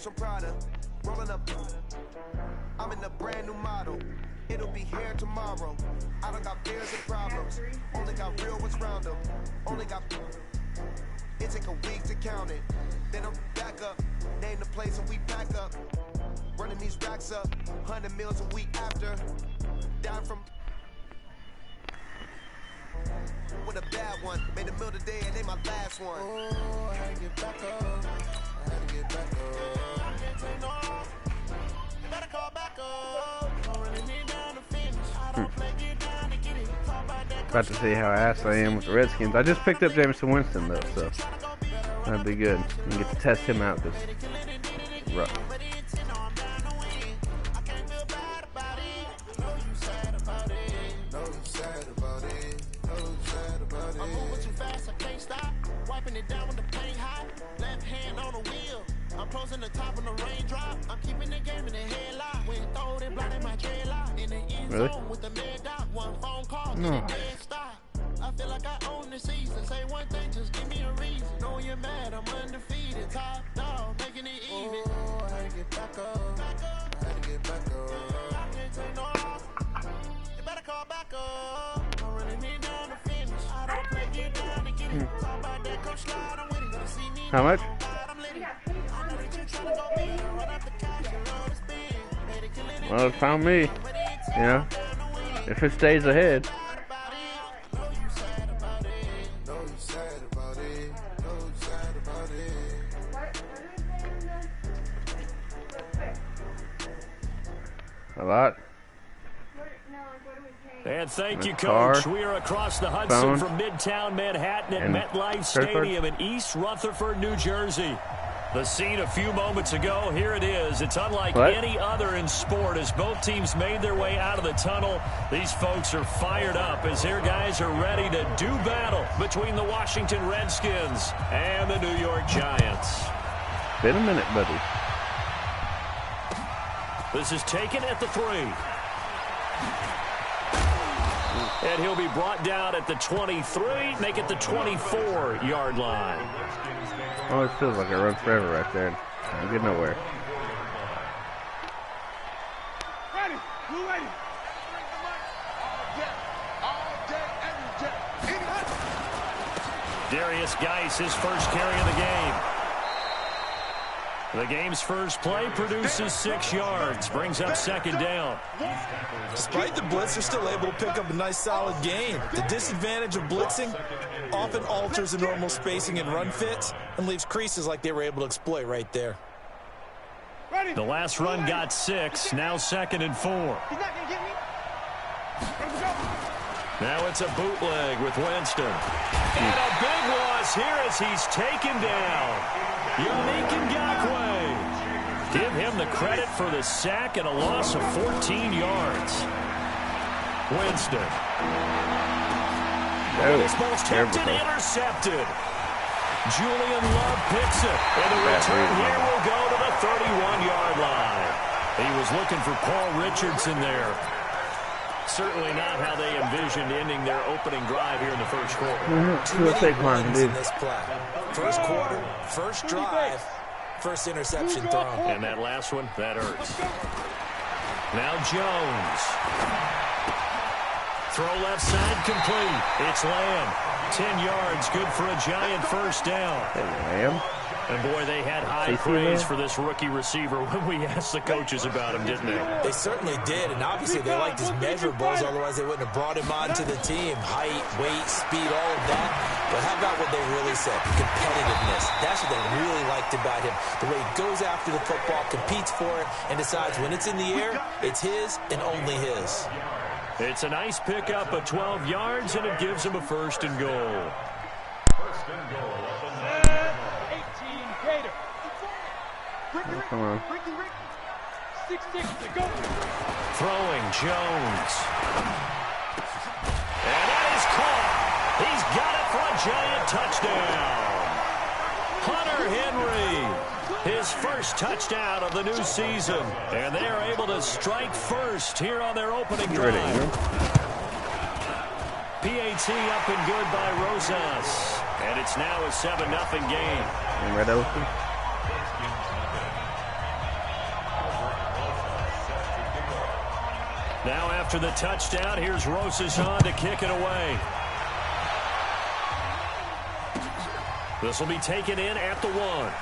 from Prada, rolling up. I'm in a brand new model. It'll be here tomorrow. I don't got fears and problems. Only got real ones round them. Only got. It take a week to count it. Then I'm back up. Name the place and we pack up. Running these racks up. 100 meals a week after. Down from. With a bad one. Made a meal today and they my last one. Oh, I had to get back up. I had to get back up. I can't take no off. You better call back up. About to see how ass I am with the Redskins. I just picked up Jameson Winston though, so that'd be good. And get to test him out this rough. I'm closing the top of the raindrop. I'm keeping the game in the headlock. When throw it blind in my dreadlock. In the end zone with the mad dot. One phone call, get a dead stop. I feel like I own the season. Say one thing, just give me a reason. Know you're mad, I'm undefeated. Top dog, making it even. Oh, I had to get back up. I had to get back up. I can't take no off. You better call back up. I'm running me down to finish. I don't play, get down to get it. Talk about that, come slide, I'm with it. Gonna see me. How much? Well, it found me. You know, if it stays ahead. A lot. And thank you, Coach. We are across the Hudson from Midtown Manhattan at MetLife Stadium in East Rutherford, New Jersey. The scene a few moments ago, here it is. It's unlike any other in sport as both teams made their way out of the tunnel. These folks are fired up as their guys are ready to do battle between the Washington Redskins and the New York Giants. Been a minute, buddy. This is taken at the 3. And he'll be brought down at the 23, make it the 24-yard line. Oh, it feels like I run forever right there. I get nowhere. Ready, you ready? Darius Geis, his first carry of the game. The game's first play produces 6 yards, brings up second down. Despite the blitz, they're still able to pick up a nice solid gain. The disadvantage of blitzing often alters the normal spacing and run fits and leaves creases like they were able to exploit right there. The last run got 6, now 2nd and 4. Now it's a bootleg with Winston. And a big loss here as he's taken down. Yannick Ngakoue. Give him the credit for the sack and a loss of 14 yards. Winston. This ball's tipped and intercepted. Julian Love picks it. And the return here will go to the 31-yard line. He was looking for Paul Richardson there. Certainly not how they envisioned ending their opening drive here in the first quarter. Too many runs in this play. First quarter, first drive, first interception thrown. And that last one, that hurts. Now Jones. Throw left side complete. It's Lamb. 10 yards, good for a Giant first down. Hey, Lamb. And boy, they had high praise for this rookie receiver when we asked the coaches about him, didn't they? They certainly did, and obviously they liked his measurables, otherwise they wouldn't have brought him onto the team. Height, weight, speed, all of that. But how about what they really said? Competitiveness. That's what they really liked about him. The way he goes after the football, competes for it, and decides when it's in the air, it's his and only his. It's a nice pickup of 12 yards, and it gives him a first and goal. First and goal. Come on. 6-6 to go. Throwing Jones. And that is caught. He's got it for a Giant touchdown. Hunter Henry, his first touchdown of the new season. And they are able to strike first here on their opening drive. PAT up and good by Rosas. And it's now a 7-0 game. Red open. after the touchdown, here's Rosas on to kick it away. This will be taken in at the 1.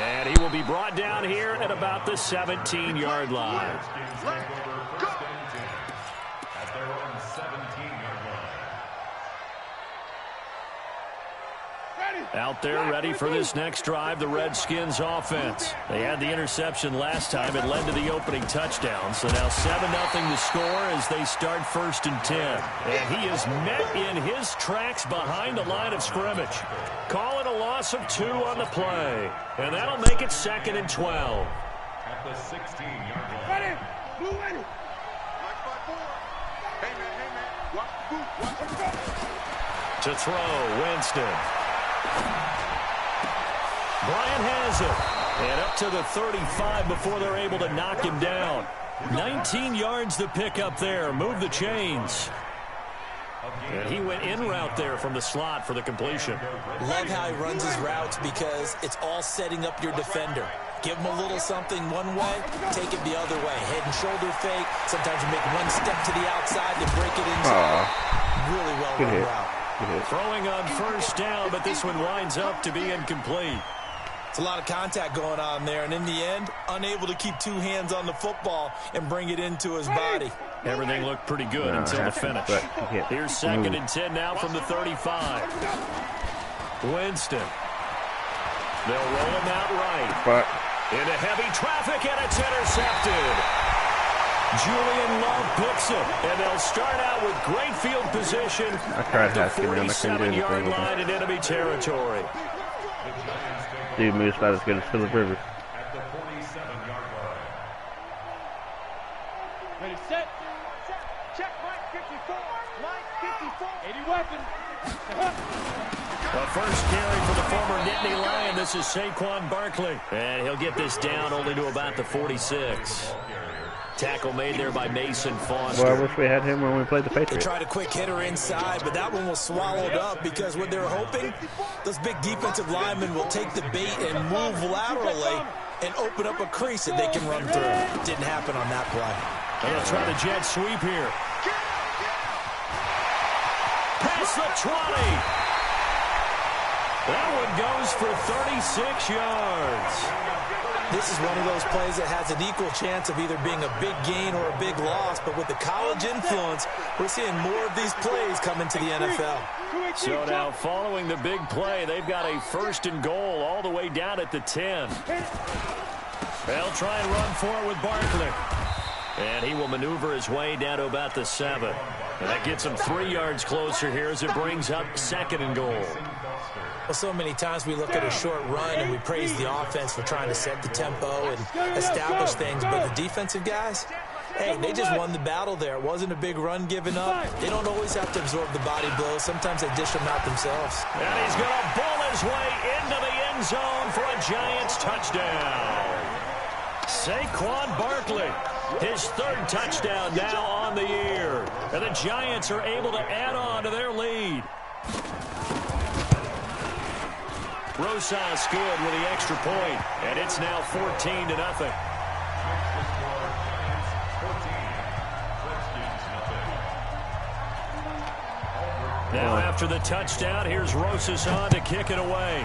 And he will be brought down here at about the 17-yard line. Out there ready for this next drive, the Redskins offense. They had the interception last time. It led to the opening touchdown. So now 7-0 the score as they start 1st and 10. And he is met in his tracks behind the line of scrimmage. Call it a loss of 2 on the play. And that'll make it 2nd and 12. At the 16-yard line. Ready. Blue ready. Watch by 4. Hey, man. Watch the boot. Watch the boot. To throw, Winston. Bryant has it. And up to the 35 before they're able to knock him down. 19 yards to pick up there. Move the chains. And he went in route there from the slot for the completion. Love how he runs his routes because it's all setting up your defender. Give him a little something one way, take it the other way. Head and shoulder fake. Sometimes you make one step to the outside to break it inside. Really well run route. Throwing on 1st down, but this one winds up to be incomplete. It's a lot of contact going on there, and in the end, unable to keep 2 hands on the football and bring it into his body. Everything looked pretty good until the finish. Here's 2nd and 10 now from the 35. Winston. They'll roll him out right. Into heavy traffic, and it's intercepted. Julian Love picks it, and they'll start out with great field position at the 47-yard line in enemy territory. Dude moves about as good as Phillip Rivers. At the 47-yard line. Ready, set. Check, Mike 54. Mike 54. 80 weapon. The first carry for the former Nittany Lion. This is Saquon Barkley. And he'll get this down only to about the 46. Tackle made there by Mason Foster. Well, I wish we had him when we played the Patriots. They tried a quick hitter inside, but that one was swallowed up because what they were hoping, those big defensive linemen will take the bait and move laterally and open up a crease that they can run through. Didn't happen on that play. And they'll try the jet sweep here. Past the 20. That one goes for 36 yards. This is one of those plays that has an equal chance of either being a big gain or a big loss, but with the college influence, we're seeing more of these plays come into the NFL. So now, following the big play, they've got a 1st and goal all the way down at the 10. They'll try and run for it with Barkley. And he will maneuver his way down to about the 7. And that gets him 3 yards closer here as it brings up 2nd and goal. Well, so many times we look at a short run and we praise the offense for trying to set the tempo and establish things, but the defensive guys, hey, they just won the battle there. It wasn't a big run given up. They don't always have to absorb the body blows. Sometimes they dish them out themselves. And he's going to bull his way into the end zone for a Giants touchdown. Saquon Barkley, his 3rd touchdown now on the year. And the Giants are able to add on to their lead. Rosas good with the extra point, and it's now 14-0. Now after the touchdown, here's Rosas on to kick it away.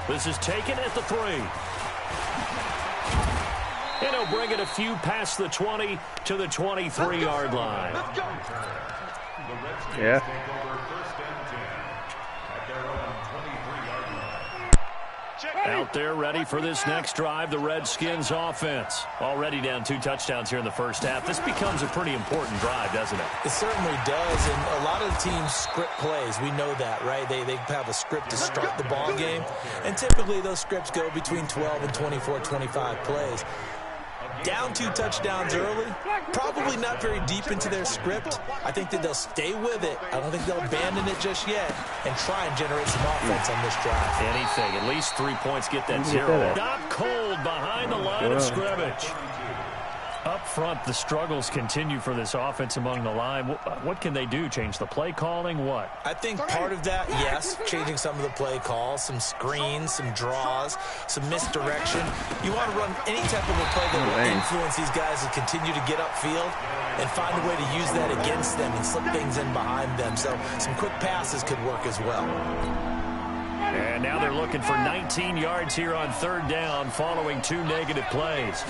This is taken at the 3. And he'll bring it a few past the 20 to the 23-yard line. Yeah. Out there ready for this next drive, the Redskins offense. Already down 2 touchdowns here in the first half. This becomes a pretty important drive, doesn't it? It certainly does, and a lot of the teams script plays. We know that, right? They have a script to start the ball game, and typically those scripts go between 12 and 24, 25 plays. Down 2 touchdowns early, probably not very deep into their script. I think that they'll stay with it. I don't think they'll abandon it just yet and try and generate some offense on this drive. Anything, at least 3 points, get that 0. Not cold behind the line of scrimmage. Up front, the struggles continue for this offense among the line. What can they do? Change the play calling? What? I think part of that, yes, changing some of the play calls, some screens, some draws, some misdirection. You want to run any type of a play that will influence these guys to continue to get upfield and find a way to use that against them and slip things in behind them. So some quick passes could work as well. And now they're looking for 19 yards here on 3rd down following 2 negative plays.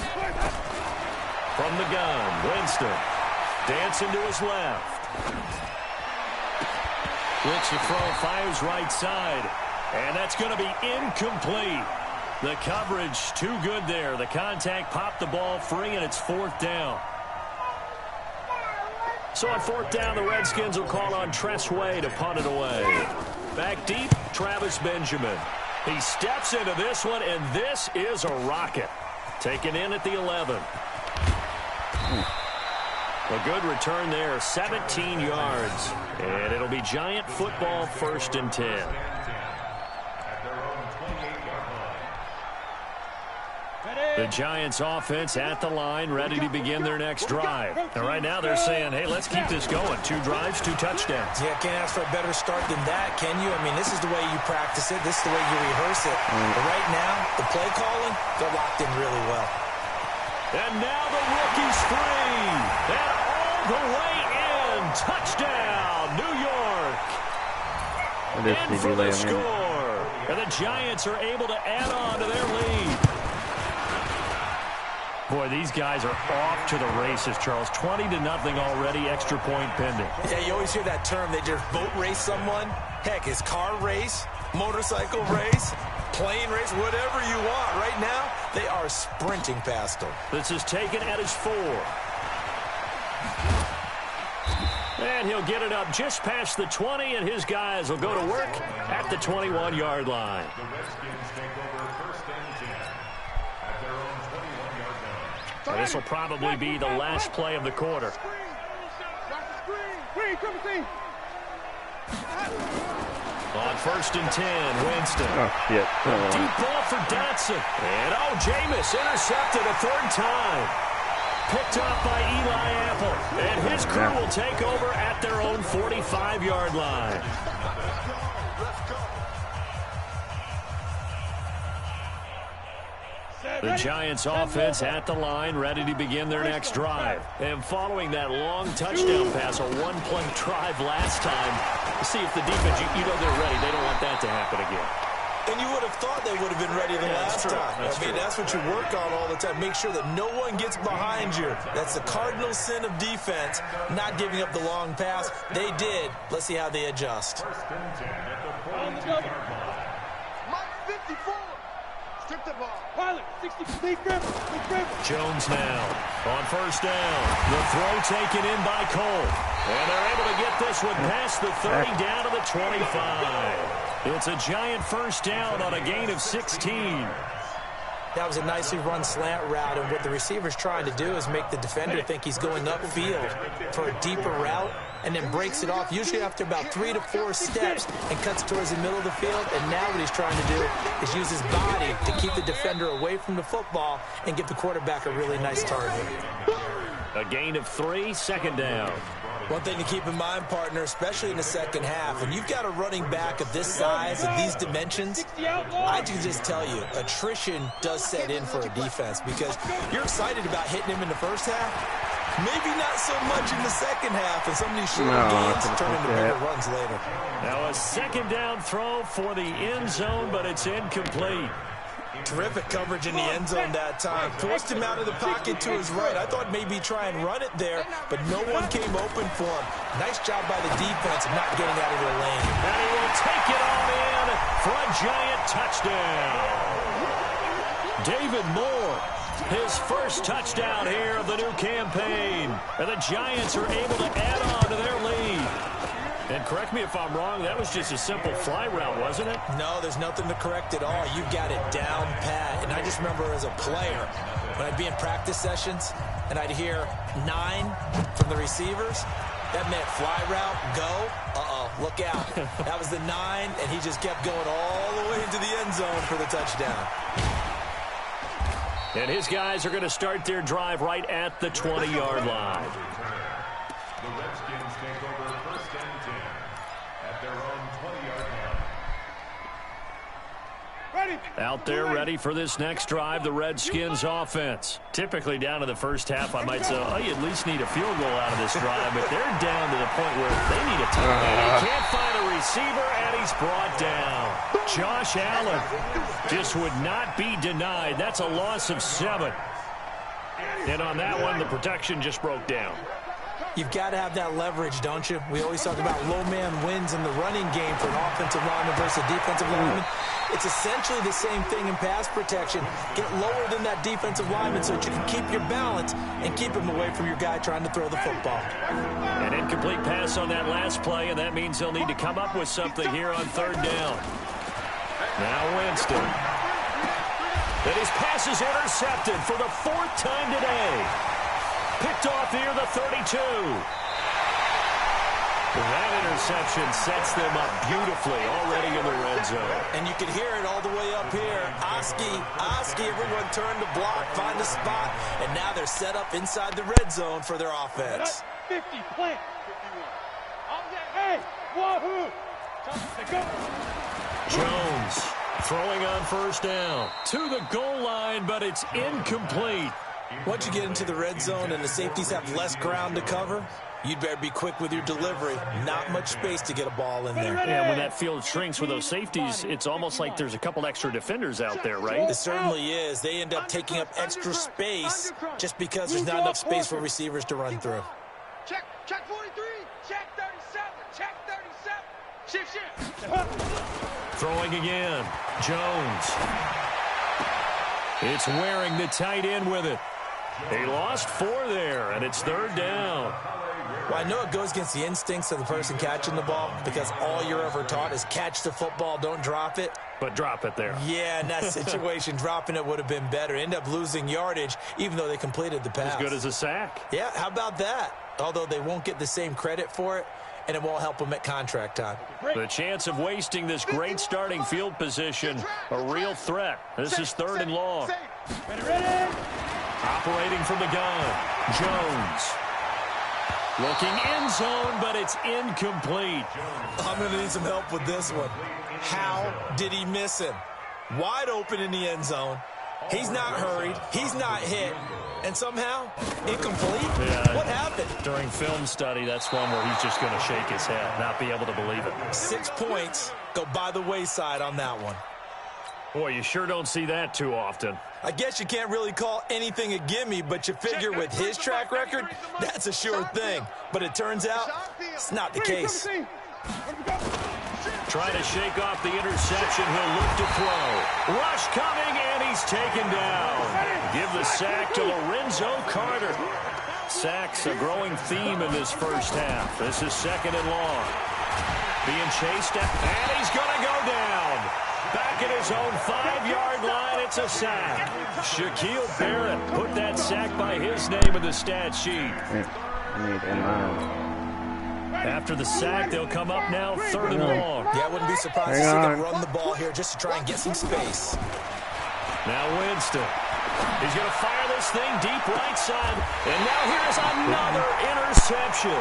From the gun, Winston dancing to his left. Looks to throw, fires right side. And that's going to be incomplete. The coverage too good there. The contact popped the ball free, and it's 4th down. So on 4th down, the Redskins will call on Tress Way to punt it away. Back deep, Travis Benjamin. He steps into this one, and this is a rocket. Taken in at the 11. A good return there, 17 yards. And it'll be Giant football, 1st and 10. The Giants offense at the line, ready to begin their next drive. And right now they're saying, hey, let's keep this going. 2 drives, 2 touchdowns. Yeah, can't ask for a better start than that, can you? I mean, this is the way you practice it. This is the way you rehearse it. But right now, the play calling, they're locked in really well. And now the rookie's free. And all the way in. Touchdown, New York. And for the score. And the Giants are able to add on to their lead. Boy, these guys are off to the races, Charles. 20-0 already, extra point pending. Yeah, you always hear that term. They just boat race someone. Heck, it's car race, motorcycle race, plane race, whatever you want. Right now, they are sprinting past them. This is taken at his 4. And he'll get it up just past the 20, and his guys will go to work at the 21-yard line. The Redskins take over 1st and 10 at their own 21-yard line. This will probably be the last play of the quarter. On 1st and 10, Winston. Deep ball for Dotson. And Jameis intercepted a 3rd time. Picked up by Eli Apple. And his crew will take over at their own 45-yard line. The Giants offense at the line, ready to begin their next drive. And following that long touchdown pass, a 1-play drive last time, see if the defense, you know they're ready. They don't want that to happen again. And you would have thought they would have been ready the last time. I mean, that's what you work on all the time. Make sure that no one gets behind you. That's the cardinal sin of defense, not giving up the long pass. They did. Let's see how they adjust. 1st and 10 at the 42-yard line. Mike 54. Strip the ball. Pilot, 60, big grip. Jones now on 1st down. The throw taken in by Cole. And they're able to get this one past the 30 down to the 25. It's a Giant 1st down on a gain of 16. That was a nicely run slant route, and what the receiver's trying to do is make the defender think he's going upfield for a deeper route, and then breaks it off, usually after about 3 to 4 steps, and cuts towards the middle of the field. And now what he's trying to do is use his body to keep the defender away from the football and give the quarterback a really nice target. A gain of 3, 2nd down. One thing to keep in mind, partner, especially in the second half, when you've got a running back of this size and these dimensions, I can just tell you, attrition does set in for a defense, because you're excited about hitting him in the first half. Maybe not so much in the second half, and some of these short gains turn into bigger runs later. Now a 2nd down throw for the end zone, but it's incomplete. Terrific coverage in the end zone that time. Forced him out of the pocket to his right. I thought maybe try and run it there, but no one came open for him. Nice job by the defense of not getting out of their lane. And he will take it all in for a Giant touchdown. David Moore, his 1st touchdown here of the new campaign. And the Giants are able to add on to their lead. And correct me if I'm wrong, that was just a simple fly route, wasn't it? No, there's nothing to correct at all. You've got it down pat. And I just remember as a player, when I'd be in practice sessions and I'd hear 9 from the receivers, that meant fly route, go, look out. That was the 9, and he just kept going all the way into the end zone for the touchdown. And his guys are going to start their drive right at the 20-yard line. The Redskins take over 1st and 10 at their own 20-yard line. Out there ready for this next drive, the Redskins offense. Typically down to the first half, I might say, oh, you at least need a field goal out of this drive, but they're down to the point where they need a touchdown. He can't find a receiver, and he's brought down. Josh Allen just would not be denied. That's a loss of 7. And on that one, the protection just broke down. You've got to have that leverage, don't you? We always talk about low man wins in the running game for an offensive lineman versus a defensive lineman. It's essentially the same thing in pass protection. Get lower than that defensive lineman so that you can keep your balance and keep him away from your guy trying to throw the football. An incomplete pass on that last play, and that means they'll need to come up with something here on 3rd down. Now Winston. And his pass is intercepted for the 4th time today. Picked off near the 32. That interception sets them up beautifully already in the red zone. And you can hear it all the way up here. Oski, everyone turned to block, find a spot, and now they're set up inside the red zone for their offense. 50, plant. 51. Hey, wahoo! Go. Jones throwing on 1st down. To the goal line, but it's incomplete. Once you get into the red zone and the safeties have less ground to cover, you'd better be quick with your delivery. Not much space to get a ball in there. Yeah, when that field shrinks with those safeties, it's almost like there's a couple extra defenders out there, right? It certainly is. They end up taking up extra space just because there's not enough space for receivers to run through. Check 43. Check 37. Check 37. Shift. Throwing again. Jones. It's wearing the tight end with it. They lost 4 there, and it's 3rd down. Well, I know it goes against the instincts of the person catching the ball because all you're ever taught is catch the football, don't drop it. But drop it there. Yeah, in that situation, dropping it would have been better. End up losing yardage, even though they completed the pass. As good as a sack. Yeah, how about that? Although they won't get the same credit for it, and it won't help them at contract time. The chance of wasting this great starting field position, a real threat. This is 3rd and long. Ready. Operating from the gun, Jones. Looking end zone, but it's incomplete. I'm going to need some help with this one. How did he miss him? Wide open in the end zone. He's not hurried. He's not hit. And somehow, incomplete? Yeah, what happened? During film study, that's one where he's just going to shake his head, not be able to believe it. 6 points go by the wayside on that one. Boy, you sure don't see that too often. I guess you can't really call anything a gimme, but you figure with his track record, that's a sure thing. But it turns out, it's not the case. Trying to shake off the interception. He'll look to throw. Rush coming, and he's taken down. Give the sack to Lorenzo Carter. Sacks a growing theme in this first half. This is 2nd and long. Being chased at, and he's going to go down. Back at his own 5-yard line, it's a sack. Shaquille Barrett put that sack by his name in the stat sheet. After the sack, they'll come up now 3rd and long. Yeah, I wouldn't be surprised to see them run the ball here just to try and get some space. Now Winston. He's going to fire this thing deep right side. And now here's another interception.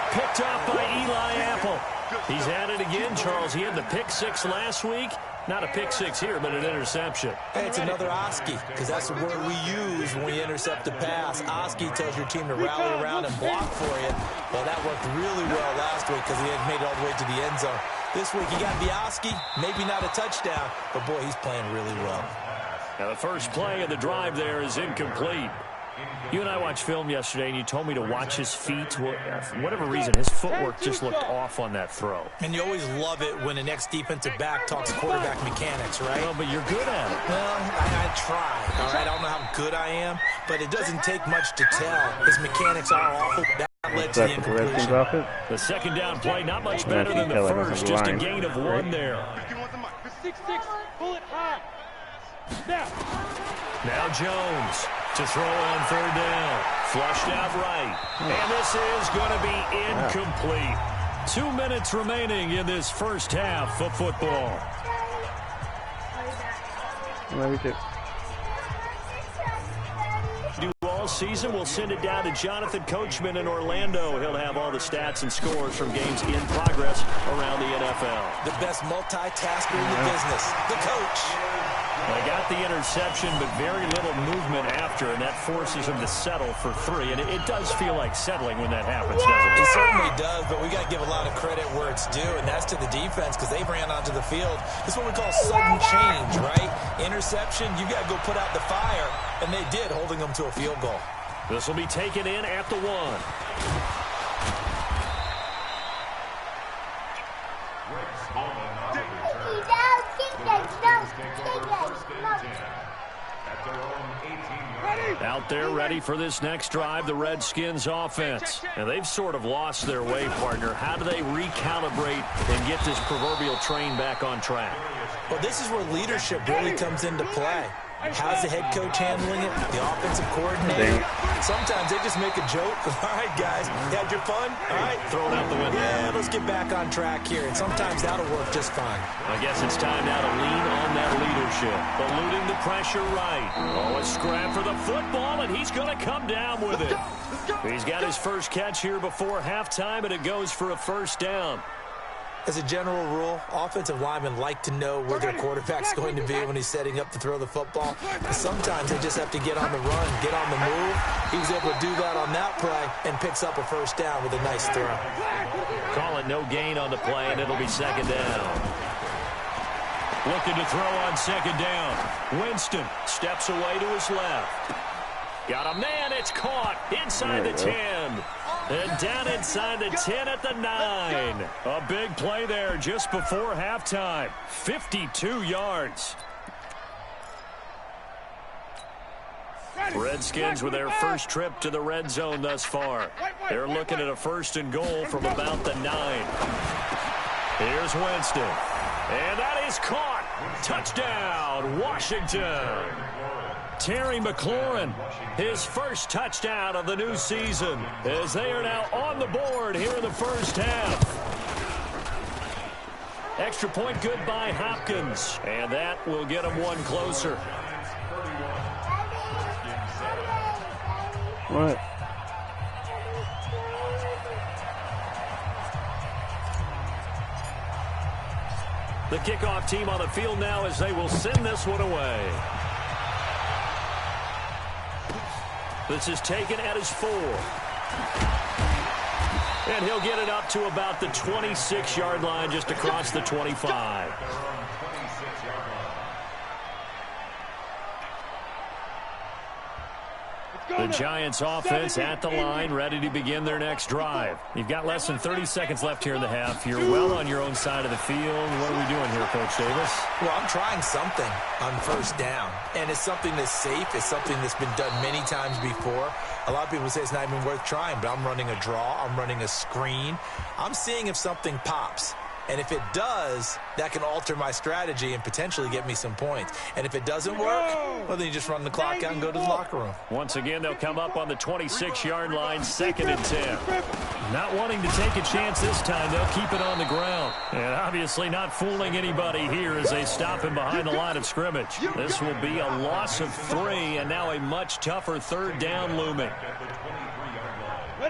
Picked off by Eli Apple. He's at it again, Charles. He had the pick 6 last week. Not a pick 6 here, but an interception. Hey, it's another Oski, because that's the word we use when we intercept a pass. Oski tells your team to rally around and block for you. Well, that worked really well last week because he had made it all the way to the end zone. This week, he got the Oski, maybe not a touchdown, but boy, he's playing really well. Now, the first play of the drive there is incomplete. You and I watched film yesterday, and you told me to watch his feet. For whatever reason, his footwork just looked off on that throw. And you always love it when an ex-defensive back talks quarterback mechanics, right? Well, but you're good at it. Well, I try, all right? I don't know how good I am, but it doesn't take much to tell. His mechanics are awful. That led to the incompletion. The 2nd down play, not much better than the first. Just a gain of 1 there. 6-6, pull it high. Now Jones to throw on 3rd down. Flushed out right. And this is going to be incomplete. 2 minutes remaining in this first half of football. season, we'll send it down to Jonathan Coachman in Orlando. He'll have all the stats and scores from games in progress around the NFL. The best multitasker in the business, the coach. They got the interception, but very little movement after, and that forces him to settle for 3. And it does feel like settling when that happens, doesn't it? It certainly does, but we got to give a lot of credit where it's due, and that's to the defense because they ran onto the field. This is what we call sudden change, right? Interception, you got to go put out the fire, and they did, holding them to a field goal. This will be taken in at the 1. Out there ready for this next drive, the Redskins offense. And they've sort of lost their way, partner. How do they recalibrate and get this proverbial train back on track? Well, this is where leadership really comes into play. How's the head coach handling it? The offensive coordinator? Sometimes they just make a joke. All right, guys, you had your fun? All right, throw it out the window. Yeah, let's get back on track here. And sometimes that'll work just fine. I guess it's time now to lean on that leadership. Eluding the pressure right. Oh, a scrap for the football, and he's going to come down with it. He's got his first catch here before halftime, and it goes for a first down. As a general rule, offensive linemen like to know where their quarterback's going to be when he's setting up to throw the football. But sometimes they just have to get on the run, get on the move. He was able to do that on that play and picks up a first down with a nice throw. Call it no gain on the play, and it'll be second down. Looking to throw on second down. Winston steps away to his left. Got a man, it's caught inside the 10. And down inside the 10 at the 9. A big play there just before halftime. 52 yards. Redskins with their first trip to the red zone thus far. They're looking at a 1st and goal from about the 9. Here's Winston. And that is caught. Touchdown, Washington. Terry McLaurin, his first touchdown of the new season, as they are now on the board here in the first half. Extra point good by Hopkins, and that will get him one closer. What? The kickoff team on the field now as they will send this one away. This is taken at his 4. And he'll get it up to about the 26-yard line, just across the 25. The Giants offense at the line, ready to begin their next drive. You've got less than 30 seconds left here in the half. You're well on your own side of the field. What are we doing here, Coach Davis? Well, I'm trying something on first down, and it's something that's safe. It's something that's been done many times before. A lot of people say it's not even worth trying, but I'm running a draw. I'm running a screen. I'm seeing if something pops. And if it does, that can alter my strategy and potentially get me some points. And if it doesn't work, well, then you just run the clock out and go to the locker room. Once again, they'll come up on the 26-yard line, 2nd and 10. Not wanting to take a chance this time, they'll keep it on the ground. And obviously not fooling anybody here as they stop him behind the line of scrimmage. This will be a loss of 3, and now a much tougher 3rd down looming.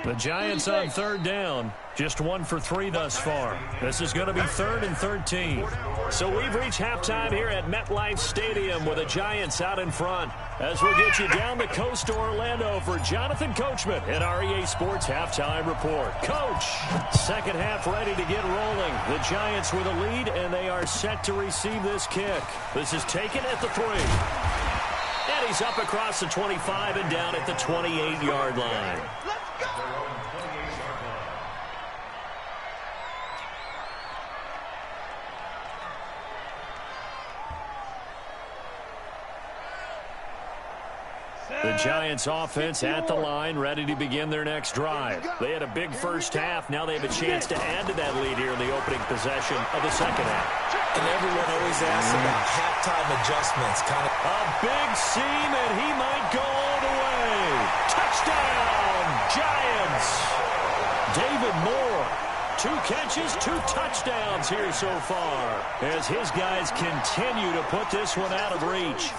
The Giants on 3rd down, just 1 for 3 thus far. This is going to be 3rd and 13. So we've reached halftime here at MetLife Stadium with the Giants out in front. As we'll get you down the coast to Orlando for Jonathan Coachman at our EA Sports Halftime Report. Coach, second half ready to get rolling. The Giants with a lead, and they are set to receive this kick. This is taken at the 3. And he's up across the 25 and down at the 28-yard line. The Giants offense at the line, ready to begin their next drive. They had a big first half. Now they have a chance to add to that lead here in the opening possession of the second half. And everyone always asks about halftime adjustments. A big seam, and he might go all the way. Touchdown, Giants. David Moore, 2 catches, 2 touchdowns here so far, as his guys continue to put this one out of reach.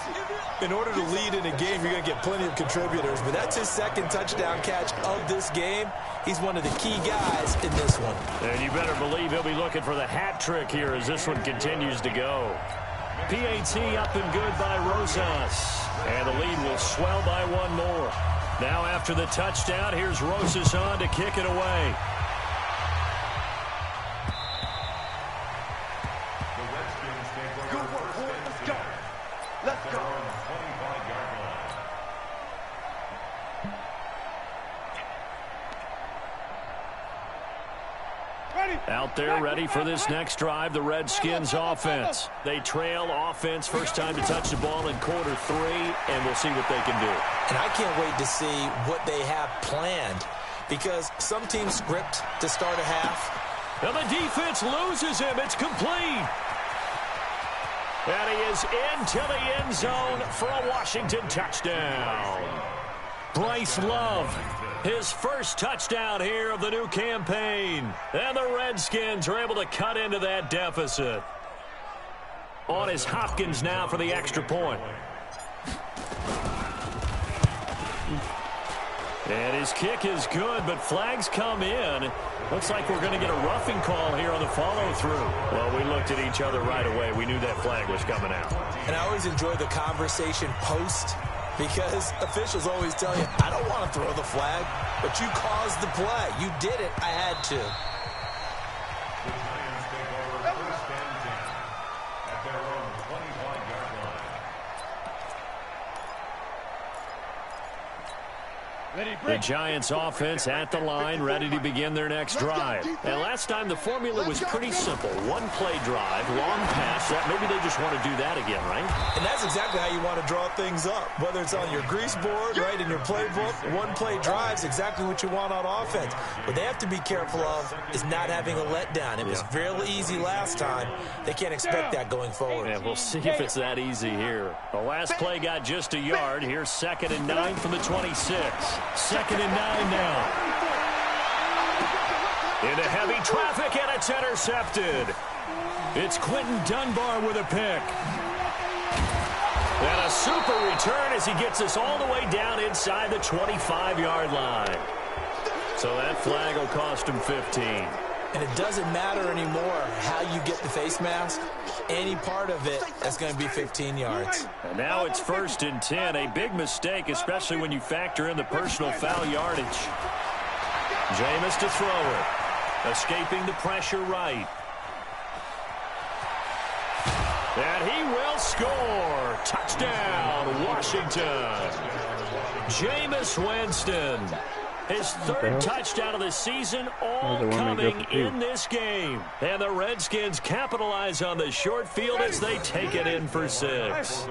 In order to lead in a game, you're going to get plenty of contributors, but that's his second touchdown catch of this game. He's one of the key guys in this one. And you better believe he'll be looking for the hat trick here as this one continues to go. PAT up and good by Rosas. And the lead will swell by one more. Now after the touchdown, here's Rosas on to kick it away. Out there ready for this next drive, the Redskins offense. They trail offense, first time to touch the ball in quarter 3, and we'll see what they can do. And I can't wait to see what they have planned, because some teams script to start a half. And the defense loses him. It's complete. And he is into the end zone for a Washington touchdown. Bryce Love, his first touchdown here of the new campaign. And the Redskins are able to cut into that deficit. On is Hopkins now for the extra point. And his kick is good, but flags come in. Looks like we're going to get a roughing call here on the follow-through. Well, we looked at each other right away. We knew that flag was coming out. And I always enjoy the conversation post, because officials always tell you, I don't want to throw the flag, but you caused the play. You did it. I had to. The Giants offense at the line, ready to begin their next drive. And last time the formula was pretty simple. One play drive, long pass. Maybe they just want to do that again, right? And that's exactly how you want to draw things up. Whether it's on your grease board, right, in your playbook, one play drive's exactly what you want on offense. What they have to be careful of is not having a letdown. It was fairly easy last time. They can't expect that going forward. Yeah, we'll see if it's that easy here. The last play got just a yard. Here's 2nd and 9 from the 26. 2nd and 9 now. Into heavy traffic, and it's intercepted. It's Quentin Dunbar with a pick. And a super return as he gets us all the way down inside the 25-yard line. So that flag will cost him 15. And it doesn't matter anymore how you get the face mask. Any part of it, that's going to be 15 yards. And now it's 1st and 10. A big mistake, especially when you factor in the personal foul yardage. Jameis to throw it. Escaping the pressure right. And he will score. Touchdown, Washington. Jameis Winston. His 3rd touchdown of the season, all coming in this game. And the Redskins capitalize on the short field as they take it in for 6.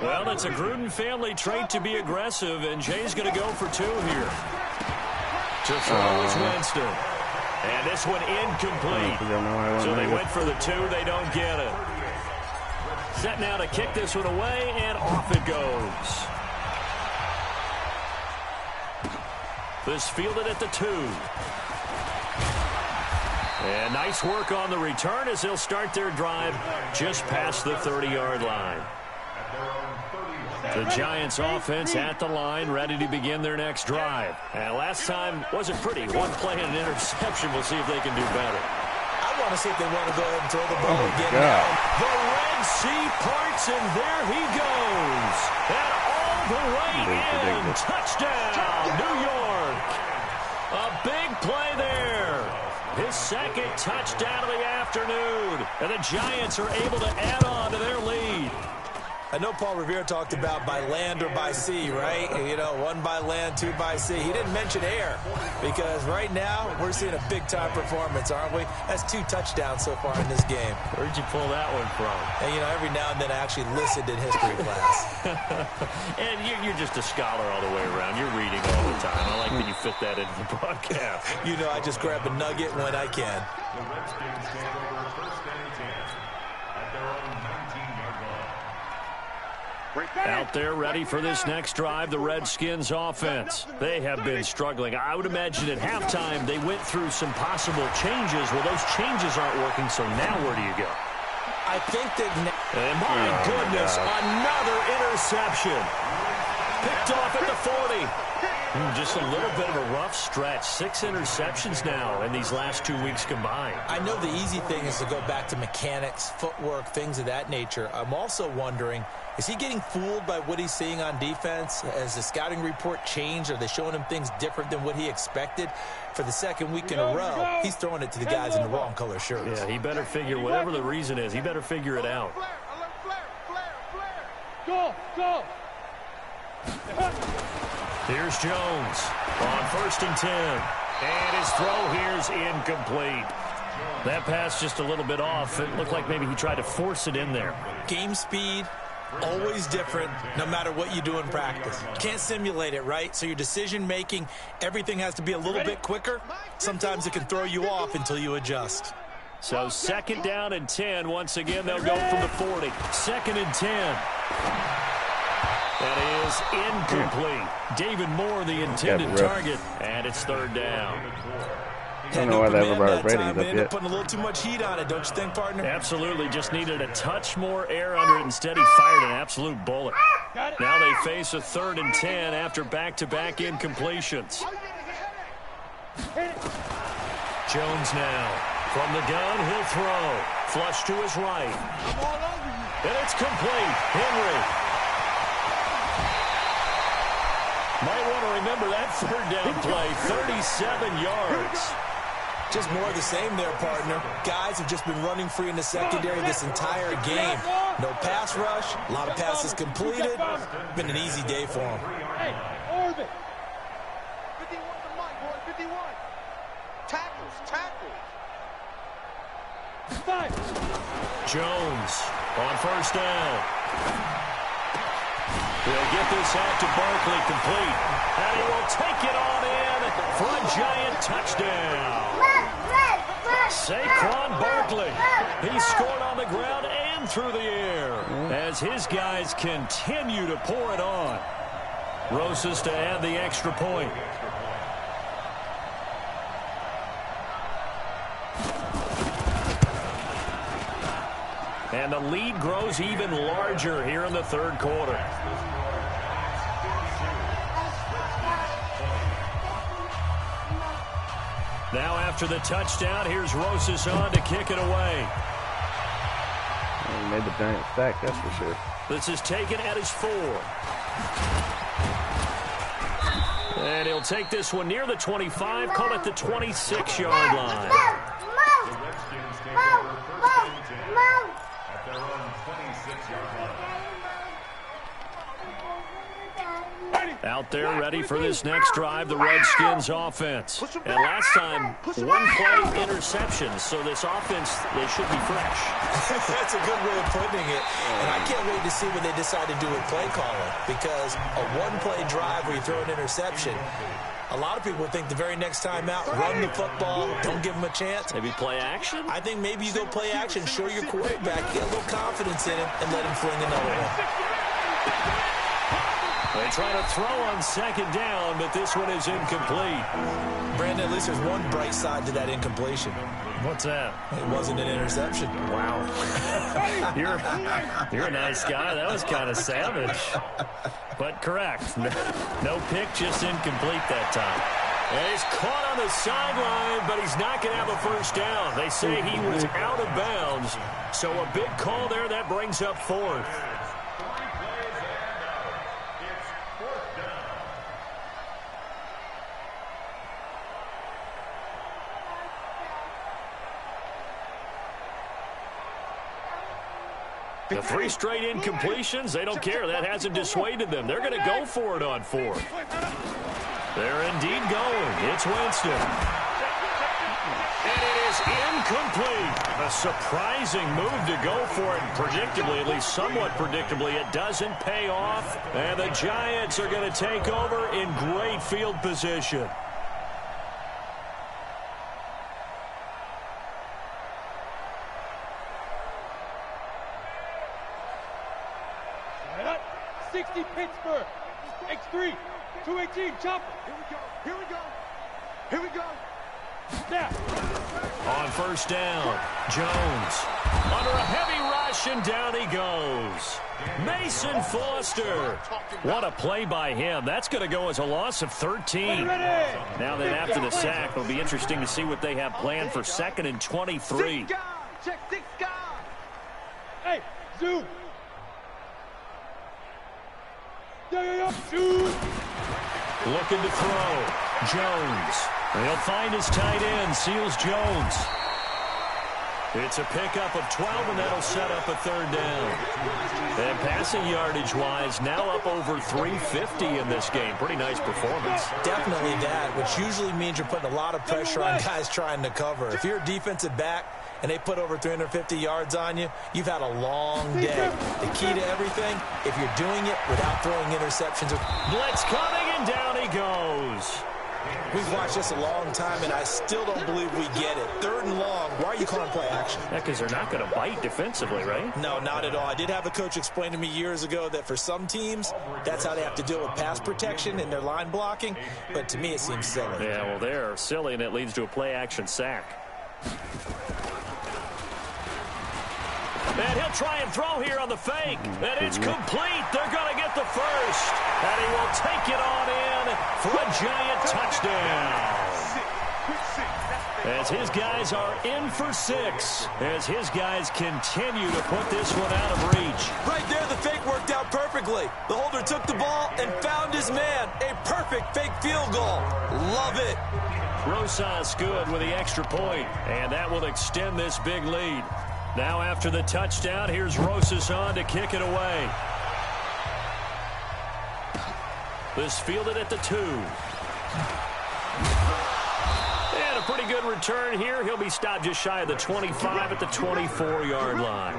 Well, it's a Gruden family trait to be aggressive, and Jay's going to go for 2 here. To throw is Winston. And this one incomplete. So they went for the 2. They don't get it. Set now to kick this one away, and off it goes. This fielded at the 2. And nice work on the return as they'll start their drive just past the 30-yard line. The Giants offense at the line, ready to begin their next drive. And last time wasn't pretty. One play and an interception. We'll see if they can do better. I want to see if they want to go ahead and throw the ball again now. The Red Sea parts, and there he goes. And all the way in. Touchdown, New York. A big play there. His 2nd touchdown of the afternoon. And the Giants are able to add on to their lead. I know Paul Revere talked about by land or by sea, right? You know, 1 by land, 2 by sea. He didn't mention air, because right now we're seeing a big-time performance, aren't we? That's 2 touchdowns so far in this game. Where'd you pull that one from? And, you know, every now and then I actually listened in history class. And you're just a scholar all the way around. You're reading all the time. I like that you fit that into the broadcast. You know, I just grab a nugget when I can. The Redskins take over 1st and 10 at their own 19-yard line. Out there ready for this next drive, the Redskins offense. They have been struggling. I would imagine at halftime they went through some possible changes. Well, those changes aren't working, so now where do you go? I think that And my goodness, another interception. Picked off at the 40. Just a little bit of a rough stretch. 6 interceptions now in these last 2 weeks combined. I know the easy thing is to go back to mechanics, footwork, things of that nature. I'm also wondering, is he getting fooled by what he's seeing on defense? Has the scouting report changed? Are they showing him things different than what he expected? For the second week in a row, he's throwing it to the guys in the wrong color shirts. Yeah, he better figure, whatever the reason is, he better figure it out. Go, go. Here's Jones on 1st and 10. And his throw here's incomplete. That pass just a little bit off. It looked like maybe he tried to force it in there. Game speed, always different, no matter what you do in practice. You can't simulate it, right? So your decision-making, everything has to be a little bit quicker. Sometimes it can throw you off until you adjust. So 2nd down and 10. Once again, they'll go from the 40. 2nd and 10. That is incomplete. David Moore, the intended target, and it's 3rd down. I don't know why they ever brought his ratings up yet. Putting a little too much heat on it, don't you think, partner? Absolutely. Just needed a touch more air under it. Instead, he fired an absolute bullet. Now they face a 3rd and 10 after back-to-back incompletions. Jones now. From the gun, he'll throw. Flush to his right. And it's complete. Henry. Might want to remember that 3rd down play. 37 yards. Just more of the same there, partner. Guys have just been running free in the secondary this entire game. No pass rush, a lot of passes completed. Been an easy day for them. Hey, orbit. 51 to Mike, boy, 51. Tackles, tackles. 5. Jones on 1st down. He'll get this out to Barkley, complete. And he will take it on in for a giant touchdown. Saquon Barkley. He scored on the ground and through the air as his guys continue to pour it on. Rosas to add the extra point. And the lead grows even larger here in the 3rd quarter. Now after the touchdown, here's Rosas on to kick it away. He made the giant stack, that's for sure. This is taken at his 4. And he'll take this one near the 25, call it the 26-yard line. Out there ready for this next drive, the Redskins offense. And last time, 1-play interception, so this offense, they should be fresh. That's a good way of putting it. And I can't wait to see what they decide to do with play calling, because a 1-play drive where you throw an interception, a lot of people think the very next time out, run the football, don't give them a chance. Maybe play action? I think maybe you go play action, show your quarterback, get a little confidence in him, and let him fling another one. They try to throw on 2nd down, but this one is incomplete. Brandon, at least there's one bright side to that incompletion. What's that? It wasn't an interception. Wow. You're a nice guy. That was kind of savage. But correct. No pick, just incomplete that time. And he's caught on the sideline, but he's not going to have a 1st down. They say he was out of bounds. So a big call there. That brings up 4th. The 3 straight incompletions, they don't care. That hasn't dissuaded them. They're going to go for it on 4th. They're indeed going. It's Winston. And it is incomplete. A surprising move to go for it. Predictably, at least somewhat predictably, it doesn't pay off. And the Giants are going to take over in great field position. Pittsburgh. X3. 218. Chopper. Here we go. Here we go. Here we go. On first down, Jones under a heavy rush, and down he goes. Mason Foster. What a play by him. That's going to go as a loss of 13. Now then, after the sack, it'll be interesting to see what they have planned for 2nd and 23. Check 6 guys. Hey, zoom. Zoom. Looking to throw. Jones. He'll find his tight end. Seals Jones. It's a pickup of 12, and that'll set up a 3rd down. And passing yardage-wise, now up over 350 in this game. Pretty nice performance. Definitely that, which usually means you're putting a lot of pressure on guys trying to cover. If you're a defensive back and they put over 350 yards on you, you've had a long day. The key to everything, if you're doing it without throwing interceptions. Blitz coming, and down he goes. We've watched this a long time, and I still don't believe we get it. 3rd and long. Why are you calling play action? Yeah, because they're not going to bite defensively, right? No, not at all. I did have a coach explain to me years ago that for some teams, that's how they have to deal with pass protection and their line blocking. But to me, it seems silly. Yeah, well, they're silly, and it leads to a play-action sack. And he'll try and throw here on the fake. And it's complete. They're going to get the first. And he will take it on in for a giant touchdown. As his guys are in for 6. As his guys continue to put this one out of reach. Right there, the fake worked out perfectly. The holder took the ball and found his man. A perfect fake field goal. Love it. Rosas good with the extra point. And that will extend this big lead. Now after the touchdown, here's Rosas on to kick it away. This fielded at the 2. And a pretty good return here. He'll be stopped just shy of the 25 at the 24-yard line.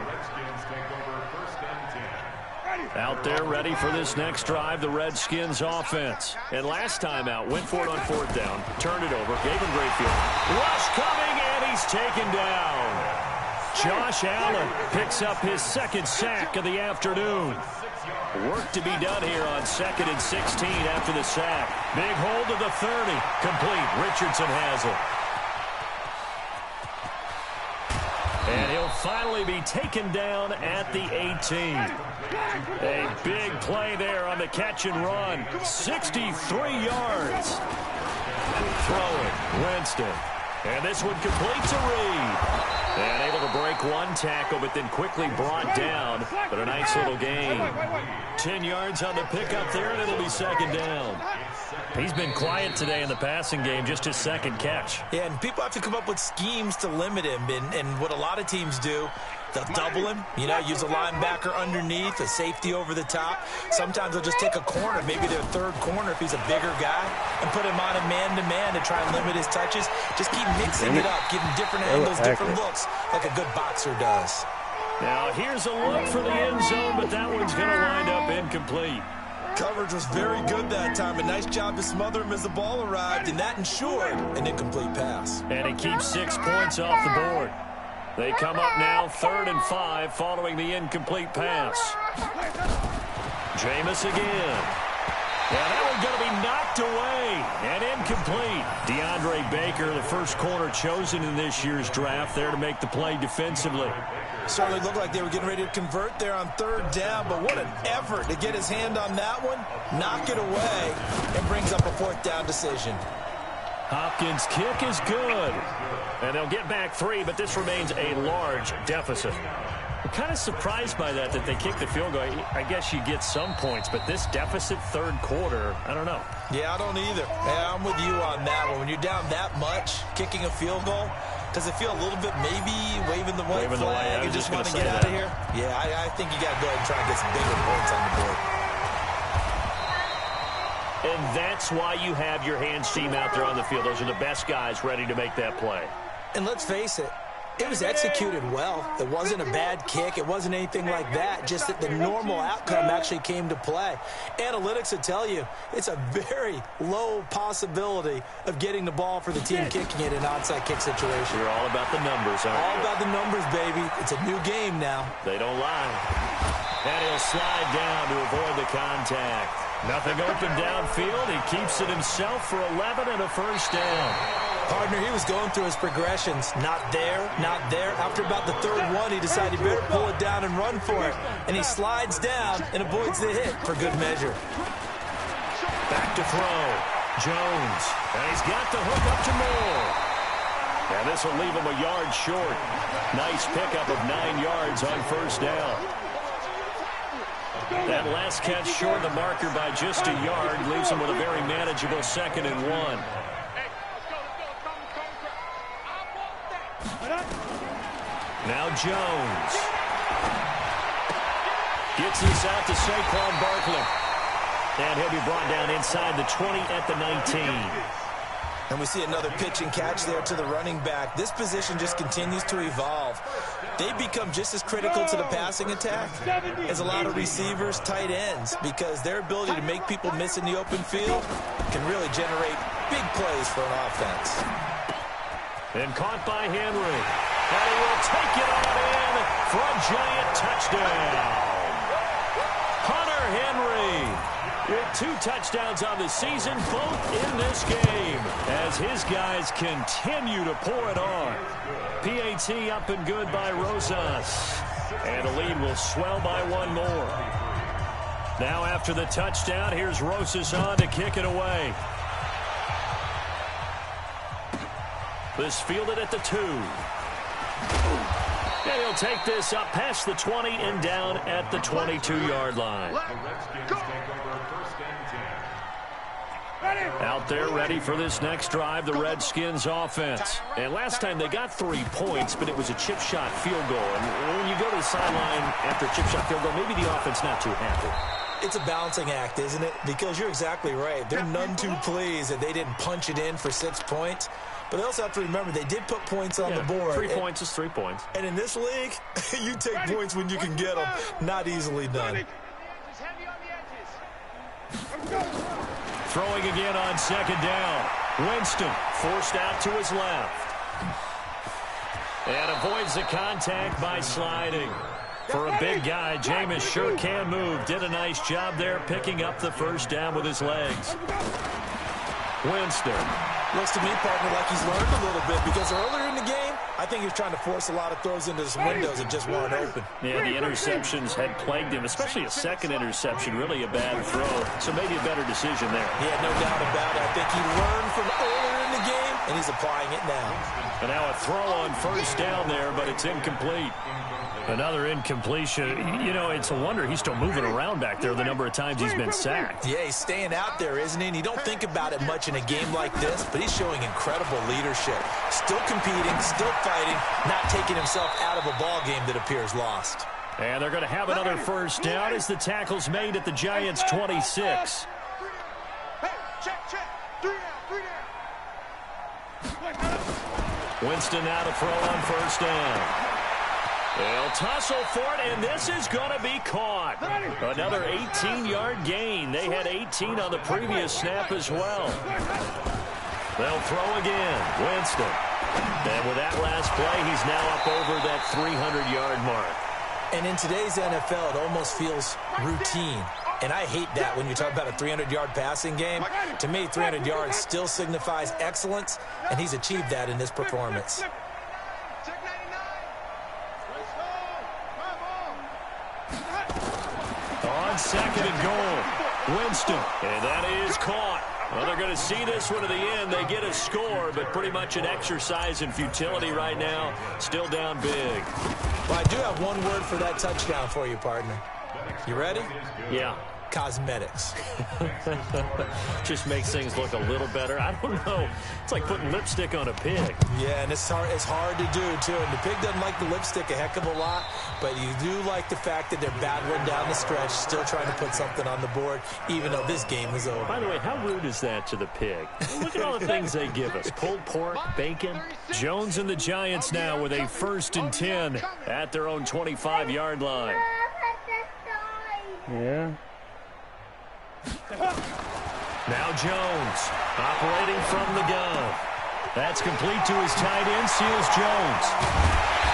Out there ready for this next drive, the Redskins offense. And last time out, went for it on 4th down, turned it over, gave him great field. Rush coming, and he's taken down. Josh Allen picks up his 2nd sack of the afternoon. Work to be done here on 2nd and 16 after the sack. Big hold to the 30. Complete. Richardson has it. And he'll finally be taken down at the 18. A big play there on the catch and run. 63 yards. Throwing. Winston. And this one complete to Reed. And able to break one tackle, but then quickly brought down. But a nice little gain. 10 yards on the pickup there, and it'll be 2nd down. He's been quiet today in the passing game, just his 2nd catch. Yeah, and people have to come up with schemes to limit him. And what a lot of teams do, they'll double him, use a linebacker underneath, a safety over the top. Sometimes they'll just take a corner, maybe their 3rd corner if he's a bigger guy, and put him on a man-to-man to try and limit his touches. Just keep mixing it up, giving different angles, different looks, like a good boxer does. Now here's a look for the end zone, but that one's going to wind up incomplete. Coverage was very good that time. A nice job to smother him as the ball arrived, and that ensured an incomplete pass. And he keeps 6 points off the board. They come up now 3rd and 5 following the incomplete pass. Jameis again. And that one's going to be knocked away and incomplete. DeAndre Baker, the first corner chosen in this year's draft, there to make the play defensively. Certainly looked like they were getting ready to convert there on 3rd down, but what an effort to get his hand on that one, knock it away, and brings up a 4th down decision. Hopkins' kick is good. And they'll get back 3, but this remains a large deficit. I'm kind of surprised by that they kicked the field goal. I guess you get some points, but this deficit 3rd quarter, I don't know. Yeah, I don't either. Yeah, I'm with you on that one. When you're down that much, kicking a field goal, does it feel a little bit maybe waving the white flag and just want to get out of here? Yeah, I think you got to go ahead and try and get some bigger points on the board. And that's why you have your hands team out there on the field. Those are the best guys ready to make that play. And let's face it, it was executed well. It wasn't a bad kick. It wasn't anything like that. Just that the normal outcome actually came to play. Analytics will tell you it's a very low possibility of getting the ball for the team kicking it in an onside kick situation. You're all about the numbers, aren't you? All about the numbers, baby. It's a new game now. They don't lie. And he'll slide down to avoid the contact. Nothing open downfield. He keeps it himself for 11 and a first down. Partner, he was going through his progressions. Not there, not there. After about the third one, he decided he better pull it down and run for it. And he slides down and avoids the hit for good measure. Back to throw. Jones. And he's got the hook up to Moore. And this will leave him a yard short. Nice pickup of 9 yards on first down. That last catch short of the marker by just a yard leaves him with a very manageable 2nd and 1. Now Jones. Gets this out to Saquon Barkley. And he'll be brought down inside the 20 at the 19. And we see another pitch and catch there to the running back. This position just continues to evolve. They become just as critical to the passing attack as a lot of receivers, tight ends, because their ability to make people miss in the open field can really generate big plays for an offense. And caught by Henry. And he will take it on in for a giant touchdown. Hunter Henry with 2 touchdowns on the season, both in this game, as his guys continue to pour it on. PAT up and good by Rosas. And the lead will swell by 1 more. Now after the touchdown, here's Rosas on to kick it away. This fielded at the 2. And he'll take this up past the 20 and down at the 22-yard line. Out there ready for this next drive, the Redskins offense. And last time they got 3 points, but it was a chip shot field goal. And when you go to the sideline after a chip shot field goal, maybe the offense not too happy. It's a balancing act, isn't it? Because you're exactly right. They're none too pleased that they didn't punch it in for 6 points. But they also have to remember they did put points on the board. 3 points is 3 points. And in this league, you take points when you can get them. Not easily done. Throwing again on 2nd down. Winston forced out to his left. And avoids the contact by sliding. For a big guy, Jameis sure can move. Did a nice job there picking up the first down with his legs. Winston. Looks to me, partner, like he's learned a little bit, because earlier in the game, I think he was trying to force a lot of throws into some windows that just weren't open. Yeah, the interceptions had plagued him, especially a second interception, really a bad throw. So maybe a better decision there. Yeah, no doubt about it. I think he learned from earlier in the game, and he's applying it now. And now a throw on first down there, but it's incomplete. Another incompletion. You know, it's a wonder he's still moving around back there the number of times he's been sacked. Yeah, he's staying out there, isn't he? And you don't think about it much in a game like this, but he's showing incredible leadership. Still competing, still fighting, not taking himself out of a ball game that appears lost. And they're going to have another first down as the tackle's made at the Giants' 26. Winston now to throw on first down. They'll tussle for it, and this is going to be caught. Another 18-yard gain. They had 18 on the previous snap as well. They'll throw again. Winston. And with that last play, he's now up over that 300-yard mark. And in today's NFL, it almost feels routine. And I hate that when you talk about a 300-yard passing game. To me, 300 yards still signifies excellence, and he's achieved that in this performance. On 2nd and goal, Winston, and that is caught. Well, they're going to see this one to the end. They get a score, but pretty much an exercise in futility right now. Still down big. Well, I do have one word for that touchdown for you, partner. You ready? Yeah. Cosmetics. Just makes things look a little better. I don't know. It's like putting lipstick on a pig. Yeah, and it's hard to do, too. And the pig doesn't like the lipstick a heck of a lot, but you do like the fact that they're battling down the stretch, still trying to put something on the board, even though this game is over. By the way, how rude is that to the pig? Look at all the things they give us. Pulled pork, bacon. Jones and the Giants now with a 1st and 10 at their own 25-yard line. Yeah. Now Jones operating from the gun. That's complete to his tight end, Seals Jones.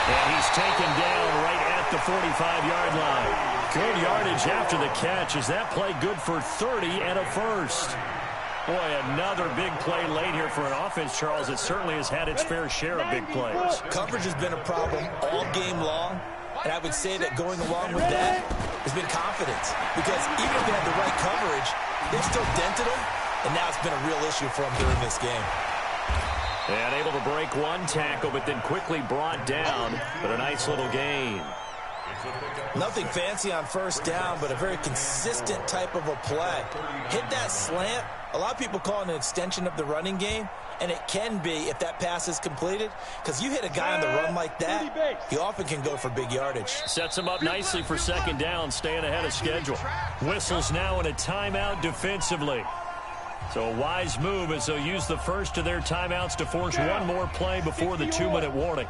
And he's taken down right at the 45-yard line. Good yardage after the catch. Is that play good for 30 and a first? Boy, another big play late here for an offense, Charles. It certainly has had its fair share of big plays. Coverage has been a problem all game long, and I would say that going along with that has been confidence. Because even if they had the right coverage, they've still dented them, and now it's been a real issue for them during this game. And able to break one tackle, but then quickly brought down, but a nice little gain. Nothing fancy on first down, but a very consistent type of a play. Hit that slant. A lot of people call it an extension of the running game, and it can be if that pass is completed, because you hit a guy on the run like that, he often can go for big yardage. Sets him up nicely for second down, staying ahead of schedule. Whistles now in a timeout defensively. So a wise move as they'll use the first of their timeouts to force one more play before the 2-minute warning.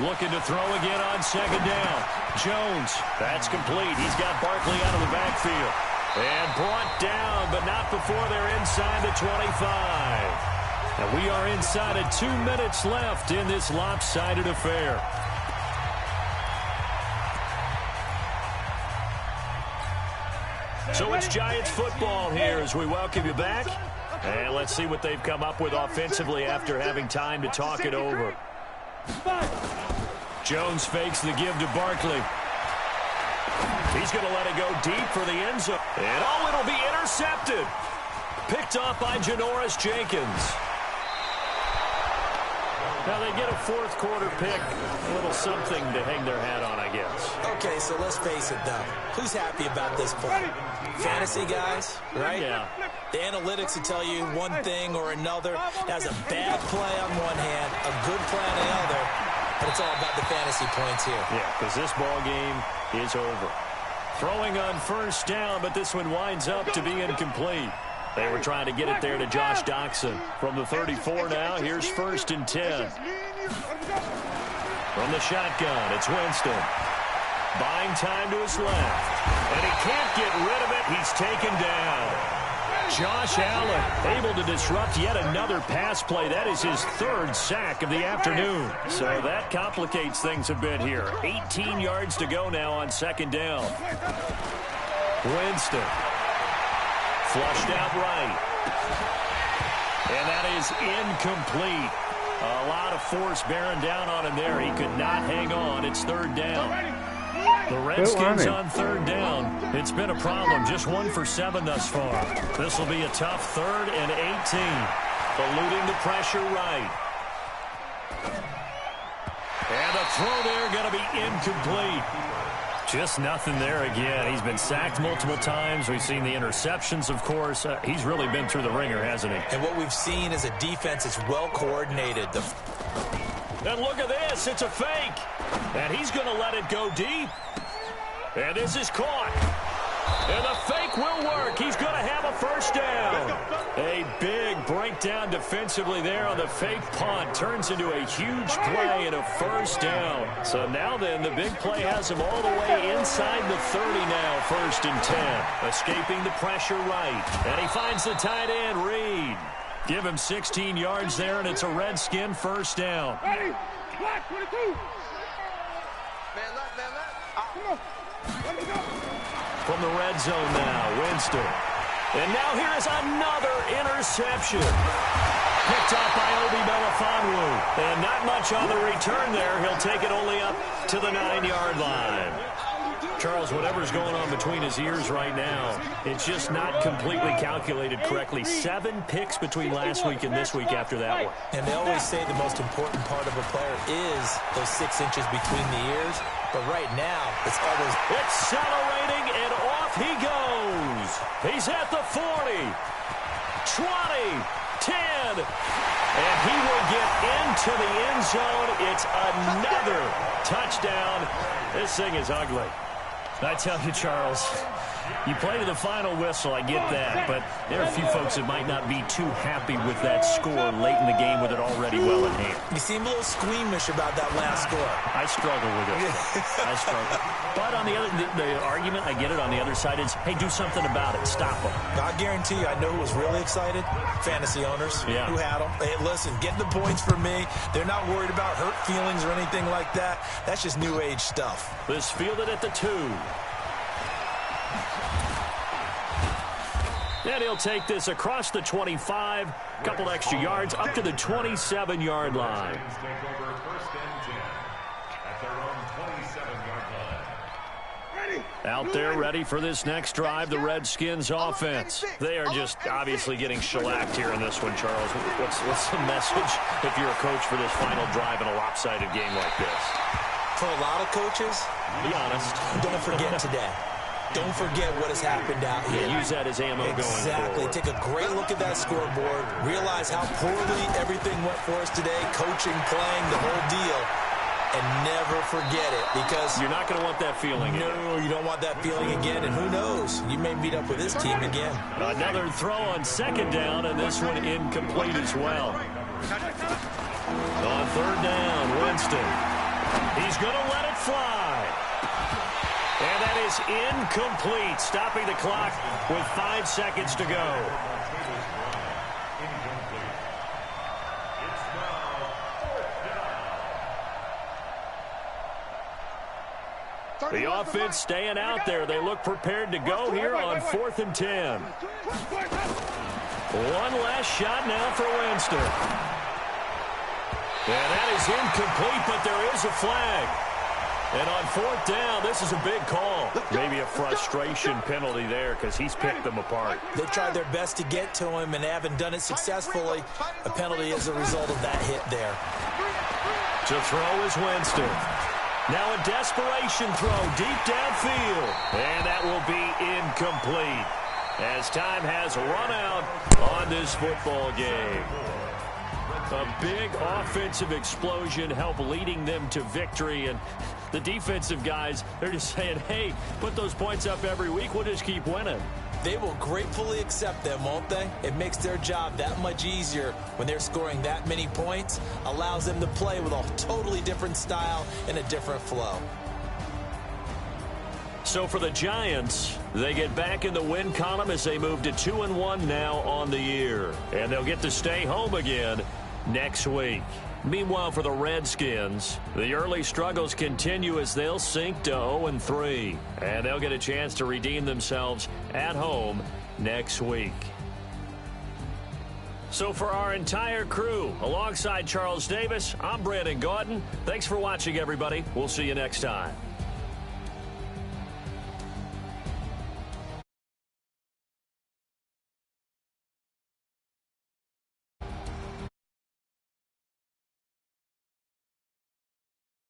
Looking to throw again on second down. Jones, that's complete. He's got Barkley out of the backfield. And brought down, but not before they're inside the 25. And we are inside of 2 minutes left in this lopsided affair. So it's Giants football here as we welcome you back. And let's see what they've come up with offensively after having time to talk it over. Jones fakes the give to Barkley. He's going to let it go deep for the end zone. And oh, it'll be intercepted. Picked off by Janoris Jenkins. Now they get a fourth quarter pick. A little something to hang their hat on, I guess. Okay, so let's face it, though. Who's happy about this play? Fantasy guys, right? Yeah. The analytics will tell you one thing or another. That's a bad play on one hand, a good play on the other, but it's all about the fantasy points here. Yeah, because this ball game is over. Throwing on first down, but this one winds up to be incomplete. They were trying to get it there to Josh Doxson. From the 34 now, here's 1st and 10. From the shotgun, it's Winston. Buying time to his left. And he can't get rid of it. He's taken down. Josh Allen able to disrupt yet another pass play. That is his 3rd sack of the afternoon. So that complicates things a bit here. 18 yards to go now on second down. Winston. Flushed out right. And that is incomplete. A lot of force bearing down on him there. He could not hang on. It's 3rd down. The Redskins on 3rd down. It's been a problem. Just 1 for 7 thus far. This will be a tough 3rd and 18. Eluding the pressure right. And the throw there going to be incomplete. Just nothing there again. He's been sacked multiple times. We've seen the interceptions, of course. He's really been through the ringer, hasn't he? And what we've seen is a defense that's well coordinated. And look at this. It's a fake. And he's going to let it go deep. And this is caught. And the fake will work. He's going to have a first down. A big breakdown defensively there on the fake punt. Turns into a huge play and a first down. So now then, the big play has him all the way inside the 30 now. 1st and 10. Escaping the pressure right. And he finds the tight end, Reed. Give him 16 yards there, and it's a Redskin first down. Ready? Black 22. Man left. Come on. Let me go. From the red zone now, Winston. And now here is another interception. Picked up by Obi Melifonwu. And not much on the return there. He'll take it only up to the 9-yard line. Charles, whatever's going on between his ears right now, it's just not completely calculated correctly. 7 picks between last week and this week after that one. And they always say the most important part of a player is those 6 inches between the ears. But right now, it's all those... Accelerating, and off he goes. He's at the 40, 20, 10, and he will get into the end zone. It's another touchdown. This thing is ugly. I tell you, Charles, you play to the final whistle, I get that, but there are a few folks that might not be too happy with that score late in the game with it already well in hand. You seem a little squeamish about that last score. I struggle with it. I struggle. But on the other, the argument, I get it, on the other side is, hey, do something about it. Stop them. I guarantee you, I know who was really excited. Fantasy owners who had them. Hey, listen, get the points for me. They're not worried about hurt feelings or anything like that. That's just new age stuff. This fielded at the 2. And he'll take this across the 25, a couple extra yards, up to the 27-yard line. Out there ready for this next drive, the Redskins offense. They are just obviously getting shellacked here in this one, Charles. What's the message if you're a coach for this final drive in a lopsided game like this? For a lot of coaches, be honest, don't forget today. Don't forget what has happened out here. Yeah, use that as ammo going forward. Exactly. Take a great look at that scoreboard. Realize how poorly everything went for us today. Coaching, playing, the whole deal. And never forget it, because you're not going to want that feeling again. No, you don't want that feeling again, and who knows? You may meet up with this team again. Another throw on second down, and this one incomplete as well. On third down, Winston. He's going to let it fly. And that is incomplete, stopping the clock with 5 seconds to go. The offense staying out there. They look prepared to go here on 4th and 10. One last shot now for Winston. And that is incomplete, but there is a flag. And on 4th down, this is a big call. Maybe a frustration penalty there because he's picked them apart. They've tried their best to get to him and haven't done it successfully. A penalty is a result of that hit there. To throw is Winston. Now a desperation throw deep downfield. And that will be incomplete as time has run out on this football game. A big offensive explosion helped leading them to victory. And the defensive guys, they're just saying, hey, put those points up every week. We'll just keep winning. They will gratefully accept them, won't they? It makes their job that much easier when they're scoring that many points. Allows them to play with a totally different style and a different flow. So for the Giants, they get back in the win column as they move to 2-1 now on the year. And they'll get to stay home again next week. Meanwhile, for the Redskins, the early struggles continue as they'll sink to 0-3. And they'll get a chance to redeem themselves at home next week. So for our entire crew, alongside Charles Davis, I'm Brandon Gaudin. Thanks for watching, everybody. We'll see you next time.